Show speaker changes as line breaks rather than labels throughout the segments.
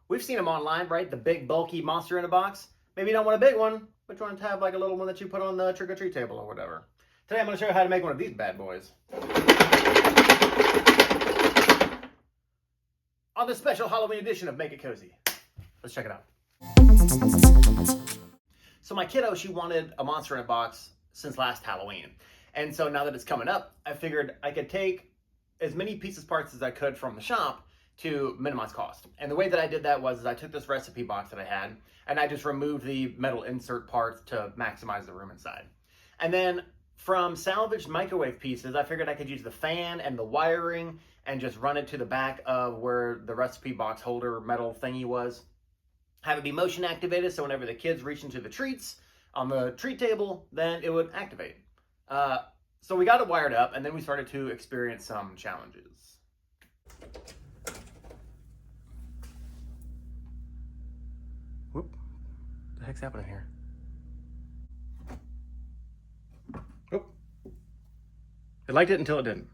We've seen them online, right? The big, bulky monster in a box. Maybe you don't want a big one, but you want to have like a little one that you put on the trick-or-treat table or whatever. Today I'm going to show you how to make one of these bad boys. On this special Halloween edition of Make It Cozy. Let's check it out. So my kiddo, she wanted a monster in a box since last Halloween. And so now that it's coming up, I figured I could take as many pieces parts as I could from the shop to minimize cost. And the way that I did that was I took this recipe box that I had and I just removed the metal insert parts to maximize the room inside. And then from salvaged microwave pieces, I figured I could use the fan and the wiring and just run it to the back of where the recipe box holder metal thingy was. Have it be motion activated, so whenever the kids reach into the treats on the treat table, then it would activate. So we got it wired up, and then we started to experience some challenges. Whoop, what the heck's happening here? Oh, it liked it until it didn't.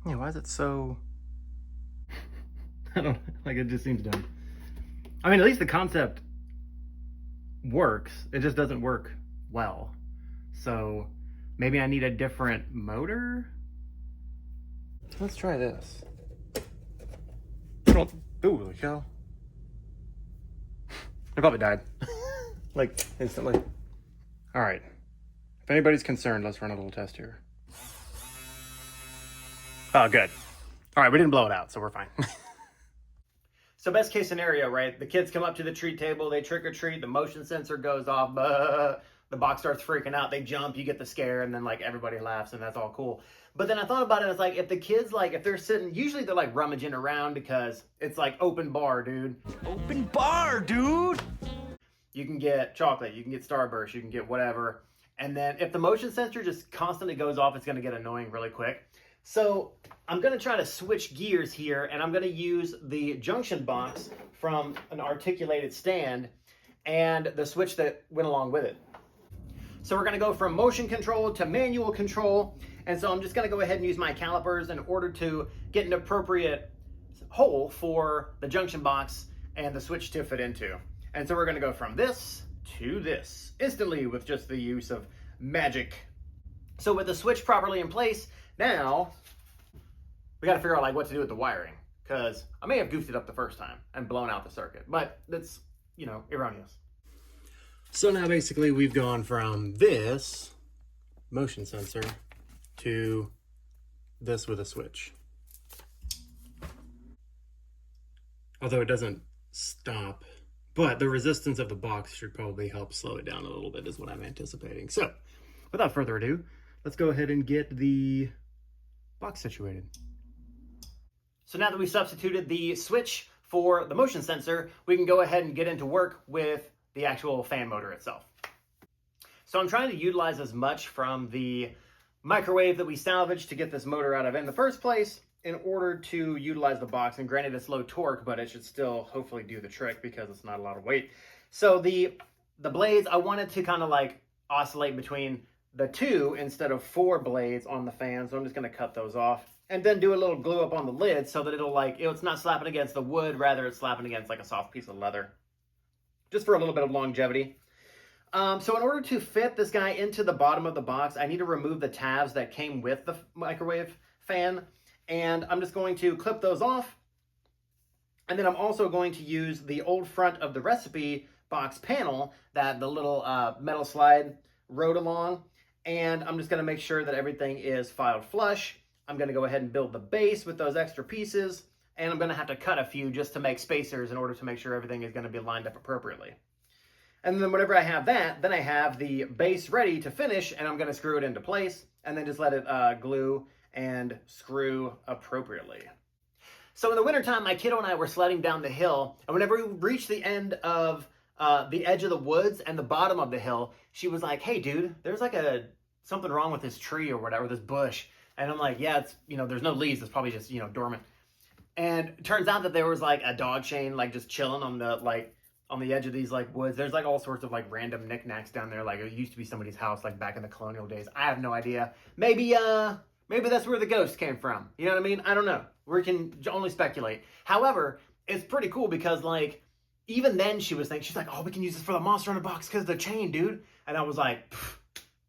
Yeah, why is it so... I don't, like, it just seems dumb. I mean, at least the concept works. It just doesn't work well. So maybe I need a different motor? Let's try this. Oh, holy cow. It probably died. Like, instantly. All right. If anybody's concerned, let's run a little test here. Oh, good. All right, we didn't blow it out, so we're fine. So best case scenario, right? The kids come up to the treat table, they trick or treat, the motion sensor goes off, the box starts freaking out, they jump, you get the scare, and then like everybody laughs and that's all cool. But then I thought about it, it's like if the kids, like if they're sitting, usually they're like rummaging around because it's like open bar, dude. Open bar, dude! You can get chocolate, you can get Starburst, you can get whatever. And then if the motion sensor just constantly goes off, it's gonna get annoying really quick. So I'm going to try to switch gears here, and I'm going to use the junction box from an articulated stand and the switch that went along with it. So we're going to go from motion control to manual control, and so I'm just going to go ahead and use my calipers in order to get an appropriate hole for the junction box and the switch to fit into. And so we're going to go from this to this instantly with just the use of magic. So with the switch properly in place, now we got to figure out like what to do with the wiring, because I may have goofed it up the first time and blown out the circuit, but that's, you know, erroneous. So now basically we've gone from this motion sensor to this with a switch. Although it doesn't stop, but the resistance of the box should probably help slow it down a little bit is what I'm anticipating. So without further ado, let's go ahead and get the box situated. So now that we substituted the switch for the motion sensor, we can go ahead and get into work with the actual fan motor itself. So I'm trying to utilize as much from the microwave that we salvaged to get this motor out of it in the first place in order to utilize the box. And granted, it's low torque, but it should still hopefully do the trick because it's not a lot of weight. So the blades, I wanted to kind of like oscillate between the 2 instead of 4 blades on the fan, so I'm just going to cut those off and then do a little glue up on the lid so that it'll like, it's not slapping against the wood, rather it's slapping against like a soft piece of leather, just for a little bit of longevity. So in order to fit this guy into the bottom of the box, I need to remove the tabs that came with the microwave fan, and I'm just going to clip those off. And then I'm also going to use the old front of the recipe box panel that the little metal slide rode along. And I'm just going to make sure that everything is filed flush. I'm going to go ahead and build the base with those extra pieces. And I'm going to have to cut a few just to make spacers in order to make sure everything is going to be lined up appropriately. And then whenever I have that, then I have the base ready to finish, and I'm going to screw it into place and then just let it glue and screw appropriately. So in the wintertime, my kiddo and I were sledding down the hill, and whenever we reached the end of the edge of the woods and the bottom of the hill, she was like, "Hey dude, there's like something wrong with this tree or whatever, this bush." And I'm like, "Yeah, it's, you know, there's no leaves, it's probably just, you know, dormant." And it turns out that there was like a dog chain like just chilling on the edge of these like woods. There's like all sorts of like random knickknacks down there, like it used to be somebody's house like back in the colonial days. I have no idea. Maybe Maybe that's where the ghost came from. You know what I mean? I don't know. We can only speculate. However, it's pretty cool because, like, even then she was thinking, she's like, oh, we can use this for the monster in the box because of the chain, dude. And I was like,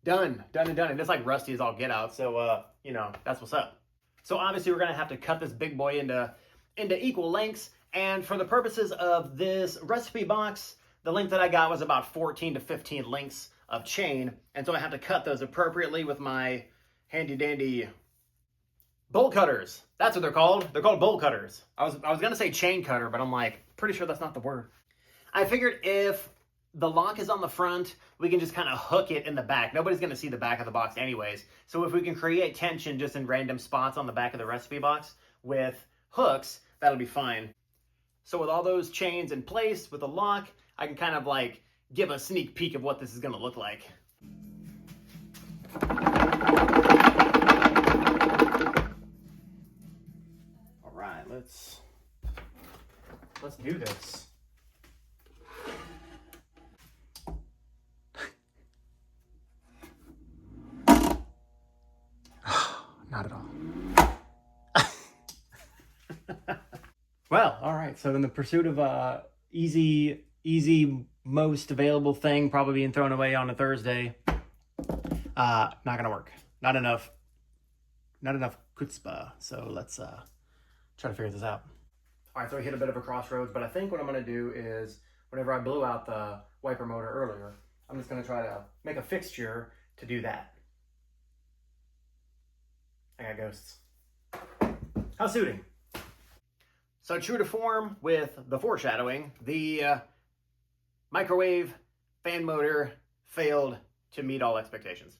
done. And it's like rusty as all get out. So, you know, that's what's up. So obviously we're going to have to cut this big boy into equal lengths. And for the purposes of this recipe box, the length that I got was about 14 to 15 lengths of chain. And so I have to cut those appropriately with my handy dandy bolt cutters. That's what they're called. They're called bolt cutters. I was going to say chain cutter, but I'm like, pretty sure that's not the word. I figured if the lock is on the front, we can just kind of hook it in the back. Nobody's going to see the back of the box anyways. So if we can create tension just in random spots on the back of the recipe box with hooks, that'll be fine. So with all those chains in place with the lock, I can kind of like give a sneak peek of what this is going to look like. All right, let's do this. Not at all. Well, all right. So in the pursuit of easy, most available thing, probably being thrown away on a Thursday, not gonna work. Not enough chutzpah. So let's try to figure this out. All right. So I hit a bit of a crossroads, but I think what I'm gonna do is, whenever I blew out the wiper motor earlier, I'm just gonna try to make a fixture to do that. I got ghosts. How suiting. So true to form with the foreshadowing, the microwave fan motor failed to meet all expectations.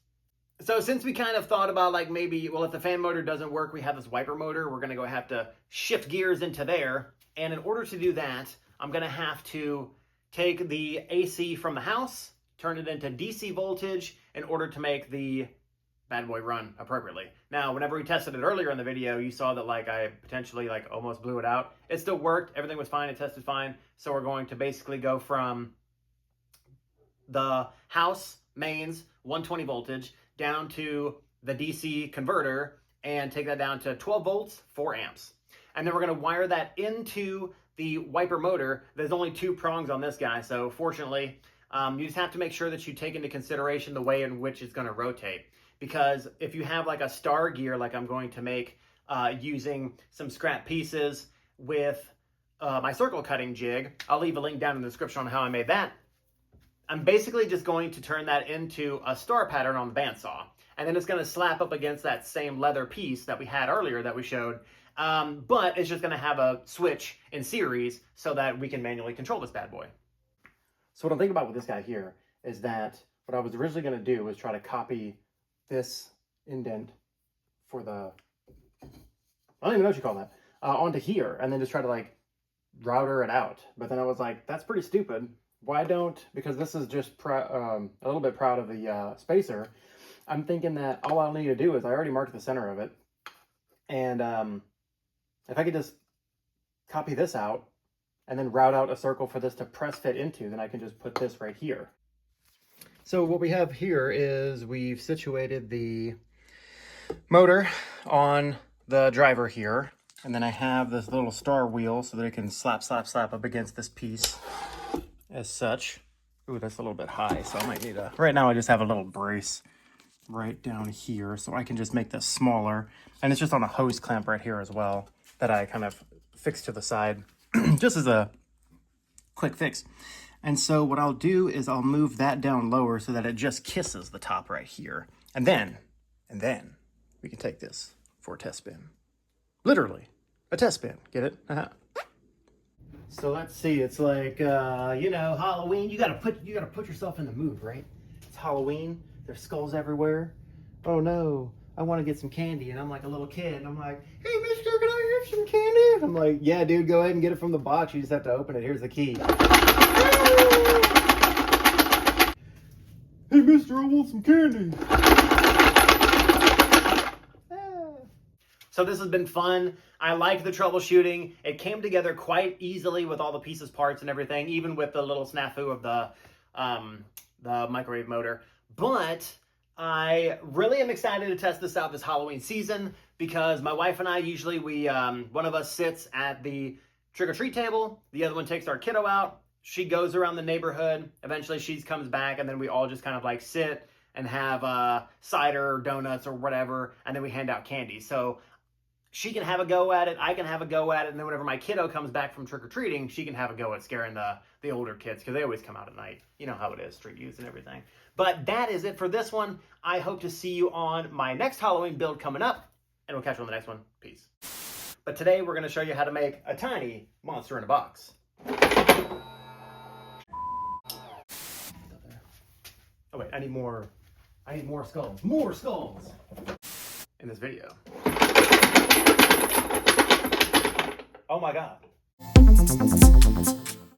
So since we kind of thought about like maybe, well, if the fan motor doesn't work, we have this wiper motor, we're gonna have to shift gears into there. And in order to do that, I'm gonna have to take the AC from the house, turn it into DC voltage in order to make the bad boy run appropriately. Now, whenever we tested it earlier in the video, you saw that like I potentially like almost blew it out. It still worked. Everything was fine. It tested fine. So we're going to basically go from the house mains 120 voltage down to the DC converter and take that down to 12 volts, 4 amps. And then we're going to wire that into the wiper motor. There's only 2 prongs on this guy. So fortunately, you just have to make sure that you take into consideration the way in which it's going to rotate. Because if you have like a star gear, like I'm going to make using some scrap pieces with my circle cutting jig, I'll leave a link down in the description on how I made that. I'm basically just going to turn that into a star pattern on the bandsaw. And then it's going to slap up against that same leather piece that we had earlier that we showed. But it's just going to have a switch in series so that we can manually control this bad boy. So what I'm thinking about with this guy here is that what I was originally going to do was try to copy this indent for the, I don't even know what you call that, onto here, and then just try to like router it out. But then I was like, that's pretty stupid. Why don't, because this is just a little bit proud of the spacer, I'm thinking that all I'll need to do is, I already marked the center of it, and if I could just copy this out and then route out a circle for this to press fit into, then I can just put this right here. So what we have here is we've situated the motor on the driver here, and then I have this little star wheel so that it can slap up against this piece as such. Ooh, that's a little bit high, so I might need a, right now I just have a little brace right down here, so I can just make this smaller. And it's just on a hose clamp right here as well that I kind of fix to the side just as a quick fix. And so what I'll do is I'll move that down lower so that it just kisses the top right here. And then we can take this for a test spin. Literally, a test spin. Get it? So let's see. It's like, you know, Halloween. You gotta put yourself in the mood, right? It's Halloween. There's skulls everywhere. Oh no, I want to get some candy. And I'm like a little kid. And I'm like, hey, mister, can I have some candy? I'm like, yeah, dude, go ahead and get it from the box. You just have to open it. Here's the key. Hey, mister, I want some candy. So this has been fun. I like the troubleshooting. It came together quite easily with all the pieces, parts, and everything, even with the little snafu of the microwave motor. But I really am excited to test this out this Halloween season because my wife and I usually one of us sits at the trick-or-treat table, the other one takes our kiddo out, she goes around the neighborhood, eventually she comes back, and then we all just kind of like sit and have cider or donuts or whatever, and then we hand out candy. So she can have a go at it, I can have a go at it, and then whenever my kiddo comes back from trick-or-treating, she can have a go at scaring the older kids, because they always come out at night. You know how it is, street youth and everything. But that is it for this one. I hope to see you on my next Halloween build coming up, and we'll catch you on the next one. Peace. But today we're going to show you how to make a tiny monster in a box. Oh wait, I need more skulls. More skulls! In this video. Oh my god.